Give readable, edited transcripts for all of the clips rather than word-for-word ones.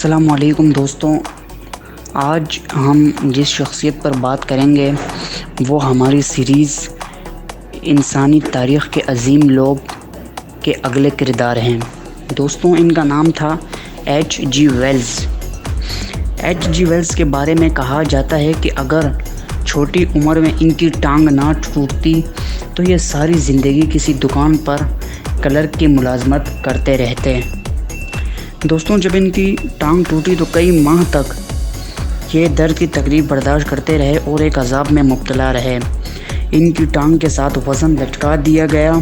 السلام علیکم دوستوں، آج ہم جس شخصیت پر بات کریں گے وہ ہماری سیریز انسانی تاریخ کے عظیم لوگ کے اگلے کردار ہیں۔ دوستوں، ان کا نام تھا H G Wells. H G Wells کے بارے میں کہا جاتا ہے کہ اگر چھوٹی عمر میں ان کی ٹانگ نہ ٹوٹتی تو یہ ساری زندگی کسی دکان پر کلرک کی ملازمت کرتے رہتے۔ دوستوں، جب ان کی ٹانگ ٹوٹی تو کئی ماہ تک یہ درد کی تکلیف برداشت کرتے رہے اور ایک عذاب میں مبتلا رہے۔ ان کی ٹانگ کے ساتھ وزن لٹکا دیا گیا،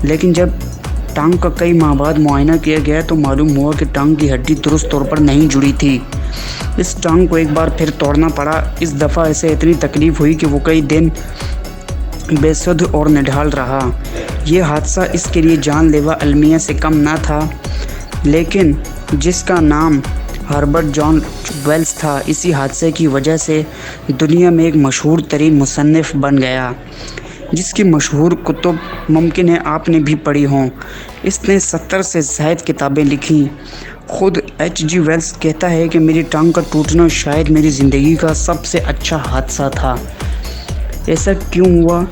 لیکن جب ٹانگ کا کئی ماہ بعد معائنہ کیا گیا تو معلوم ہوا کہ ٹانگ کی ہڈی درست طور پر نہیں جڑی تھی۔ اس ٹانگ کو ایک بار پھر توڑنا پڑا۔ اس دفعہ اسے اتنی تکلیف ہوئی کہ وہ کئی دن بے سدھ اور نڈھال رہا۔ یہ حادثہ اس کے لیے جان لیوا المیہ سے کم نہ تھا، لیکن جس کا نام ہربرٹ جان ویلز تھا، اسی حادثے کی وجہ سے دنیا میں ایک مشہور ترین مصنف بن گیا، جس کی مشہور کتب ممکن ہے آپ نے بھی پڑھی ہوں۔ اس نے 70 سے زائد کتابیں لکھیں۔ خود ایچ جی ویلز کہتا ہے کہ میری ٹانگ کا ٹوٹنا شاید میری زندگی کا سب سے اچھا حادثہ تھا۔ ایسا کیوں ہوا؟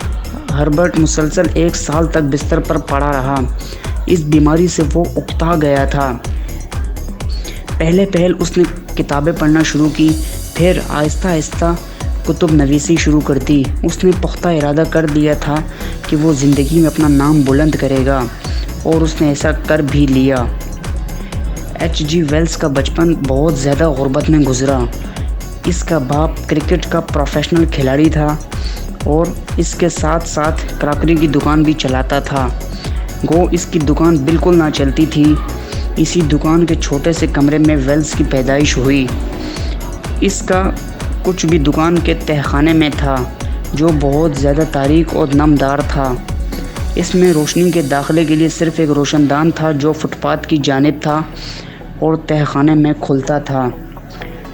ہربرٹ مسلسل 1 سال تک بستر پر پڑا رہا۔ اس بیماری سے وہ اکتا گیا تھا۔ پہلے اس نے کتابیں پڑھنا شروع کی، پھر آہستہ آہستہ کتب نویسی شروع کر دی۔ اس نے پختہ ارادہ کر دیا تھا کہ وہ زندگی میں اپنا نام بلند کرے گا، اور اس نے ایسا کر بھی لیا۔ ایچ جی ویلز کا بچپن بہت زیادہ غربت میں گزرا۔ اس کا باپ کرکٹ کا پروفیشنل کھلاڑی تھا اور اس کے ساتھ ساتھ کراکری کی دکان بھی چلاتا تھا۔ گو اس کی دکان بالکل نہ چلتی تھی۔ اسی دکان کے چھوٹے سے کمرے میں ویلز کی پیدائش ہوئی۔ اس کا کچھ بھی دکان کے تہہ خانے میں تھا، جو بہت زیادہ تاریک اور نمدار تھا۔ اس میں روشنی کے داخلے کے لیے صرف ایک روشن دان تھا، جو فٹ پاتھ کی جانب تھا اور تہہ خانے میں کھلتا تھا۔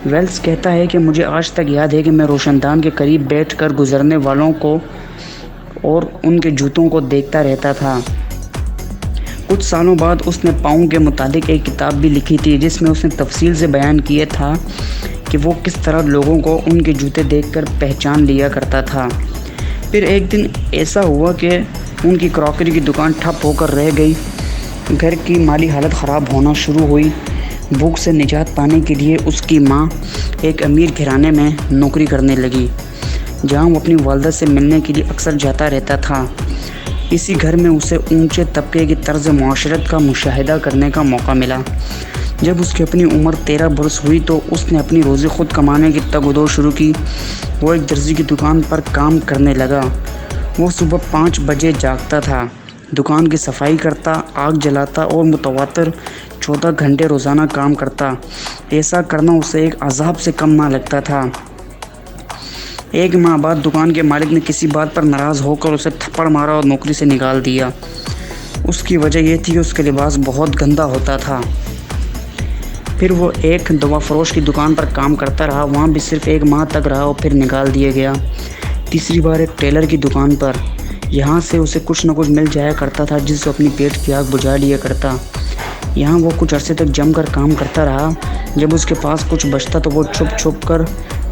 ویلز کہتا ہے کہ مجھے آج تک یاد ہے کہ میں روشن دان کے قریب بیٹھ کر گزرنے والوں کو اور ان کے جوتوں کو دیکھتا رہتا تھا۔ کچھ سالوں بعد اس نے پاؤں کے متعلق ایک کتاب بھی لکھی تھی، جس میں اس نے تفصیل سے بیان کیا تھا کہ وہ کس طرح لوگوں کو ان کے جوتے دیکھ کر پہچان لیا کرتا تھا۔ پھر ایک دن ایسا ہوا کہ ان کی کراکری کی دکان ٹھپ ہو کر رہ گئی۔ گھر کی مالی حالت خراب ہونا شروع ہوئی۔ بھوک سے نجات پانے کے لیے اس کی ماں ایک امیر گھرانے میں نوکری کرنے لگی، جہاں وہ اپنی والدہ سے ملنے کے لیے اکثر جاتا رہتا تھا۔ اسی گھر میں اسے اونچے طبقے کی طرز معاشرت کا مشاہدہ کرنے کا موقع ملا۔ جب اس کی اپنی عمر 13 برس ہوئی تو اس نے اپنی روزی خود کمانے کی تگ و دو شروع کی۔ وہ ایک درزی کی دکان پر کام کرنے لگا۔ وہ صبح 5 بجے جاگتا تھا، دکان کی صفائی کرتا، آگ جلاتا اور متواتر 14 گھنٹے روزانہ کام کرتا۔ ایسا کرنا اسے ایک عذاب سے کم نہ لگتا تھا۔ ایک ماہ بعد دکان کے مالک نے کسی بات پر ناراض ہو کر اسے تھپڑ مارا اور نوکری سے نکال دیا۔ اس کی وجہ یہ تھی کہ اس کا لباس بہت گندا ہوتا تھا۔ پھر وہ ایک دوا فروش کی دکان پر کام کرتا رہا، وہاں بھی صرف 1 ماہ تک رہا اور پھر نکال دیا گیا۔ تیسری بار ایک ٹیلر کی دکان پر، یہاں سے اسے کچھ نہ کچھ مل جایا کرتا تھا جس سے اپنی پیٹ کی آگ بجھا لیا کرتا۔ یہاں وہ کچھ عرصے تک جم کر کام کرتا رہا۔ جب اس کے پاس کچھ بچتا تو وہ چھپ چھپ کر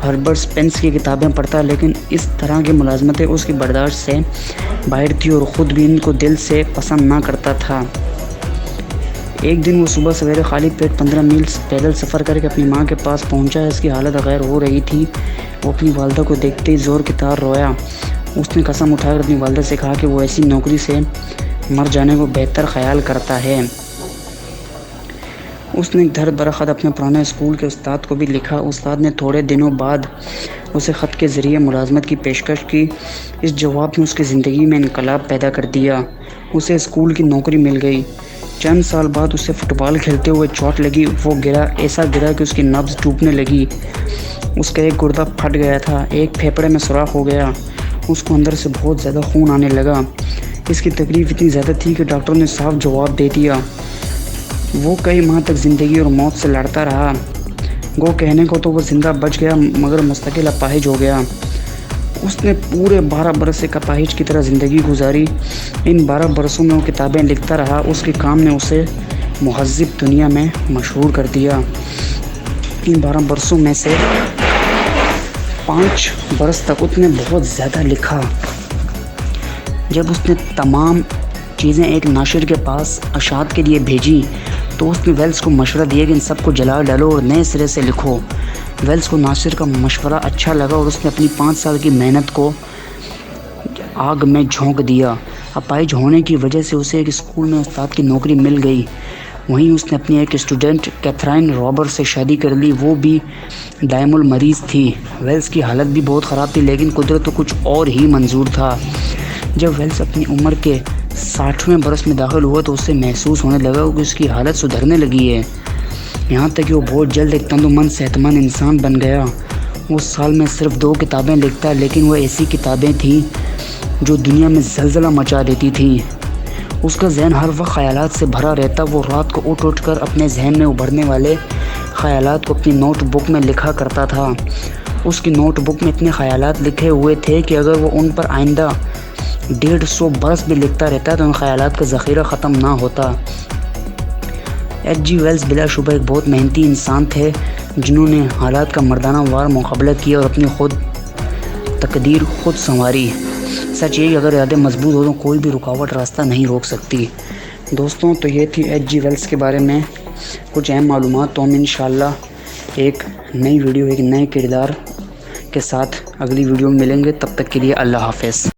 ہربرٹ سپینس کی کتابیں پڑھتا، لیکن اس طرح کی ملازمتیں اس کی برداشت سے باہر تھی اور خود بھی ان کو دل سے پسند نہ کرتا تھا۔ ایک دن وہ صبح سویرے خالی پیٹ 15 میل پیدل سفر کر کے اپنی ماں کے پاس پہنچا۔ اس کی حالت غیر ہو رہی تھی۔ وہ اپنی والدہ کو دیکھتے ہی زور کی طرح رویا۔ اس نے قسم اٹھا کر اپنی والدہ سے کہا کہ وہ ایسی نوکری سے مر جانے کو بہتر خیال کرتا ہے۔ اس نے ایک درد بھرا خط اپنے پرانے اسکول کے استاد کو بھی لکھا۔ استاد نے تھوڑے دنوں بعد اسے خط کے ذریعے ملازمت کی پیشکش کی۔ اس جواب نے اس کی زندگی میں انقلاب پیدا کر دیا۔ اسے اسکول کی نوکری مل گئی۔ چند سال بعد اسے فٹ بال کھیلتے ہوئے چوٹ لگی۔ وہ ایسا گرا کہ اس کی نبض ٹوٹنے لگی۔ اس کا ایک گردہ پھٹ گیا تھا، ایک پھیپھڑے میں سوراخ ہو گیا۔ اس کو اندر سے بہت زیادہ خون آنے لگا۔ اس کی تکلیف اتنی زیادہ تھی کہ ڈاکٹروں نے صاف جواب دے دیا۔ وہ کئی ماہ تک زندگی اور موت سے لڑتا رہا۔ گو کہنے کو تو وہ زندہ بچ گیا، مگر مستقل اپاہج ہو گیا۔ اس نے پورے 12 برس سے اپاہج کی طرح زندگی گزاری۔ ان 12 برسوں میں وہ کتابیں لکھتا رہا۔ اس کے کام نے اسے مہذب دنیا میں مشہور کر دیا۔ 12 برسوں میں سے 5 برس تک اس نے بہت زیادہ لکھا۔ جب اس نے تمام چیزیں ایک ناشر کے پاس اشاعت کے لیے بھیجی تو اس نے ویلز کو مشورہ دیا کہ ان سب کو جلا ڈالو اور نئے سرے سے لکھو۔ ویلز کو ناشر کا مشورہ اچھا لگا اور اس نے اپنی 5 سال کی محنت کو آگ میں جھونک دیا۔ اپاہج ہونے کی وجہ سے اسے ایک اسکول میں استاد کی نوکری مل گئی۔ وہیں اس نے اپنی ایک اسٹوڈنٹ کیتھرائن رابر سے شادی کر لی، وہ بھی دائم المریض تھی۔ ویلز کی حالت بھی بہت خراب تھی لیکن قدرت کو کچھ اور ہی منظور تھا۔ جب ویلز اپنی عمر کے 60ویں برس میں داخل ہوا تو اسے محسوس ہونے لگا کہ اس کی حالت سدھرنے لگی ہے، یہاں تک کہ وہ بہت جلد ایک تندرست صحت مند انسان بن گیا۔ وہ سال میں صرف 2 کتابیں لکھتا، لیکن وہ ایسی کتابیں تھیں جو دنیا میں زلزلہ مچا دیتی تھیں۔ اس کا ذہن ہر وقت خیالات سے بھرا رہتا۔ وہ رات کو اٹھ کر اپنے ذہن میں ابھرنے والے خیالات کو اپنی نوٹ بک میں لکھا کرتا تھا۔ اس کی نوٹ بک میں اتنے خیالات لکھے ہوئے تھے کہ اگر وہ ان پر آئندہ 150 برس بھی لکھتا رہتا تو ان خیالات کا ذخیرہ ختم نہ ہوتا۔ ایچ جی ویلز بلا شبہ ایک بہت محنتی انسان تھے جنہوں نے حالات کا مردانہ وار مقابلہ کیا اور اپنی تقدیر خود سنواری۔ سچ یہ کہ اگر ارادے مضبوط ہو تو کوئی بھی رکاوٹ راستہ نہیں روک سکتی۔ دوستوں، تو یہ تھی ایچ جی ویلز کے بارے میں کچھ اہم معلومات۔ تو ہم انشاءاللہ ایک نئی ویڈیو ایک نئے کردار کے ساتھ اگلی ویڈیو میں ملیں گے۔ تب تک کے لیے اللہ حافظ۔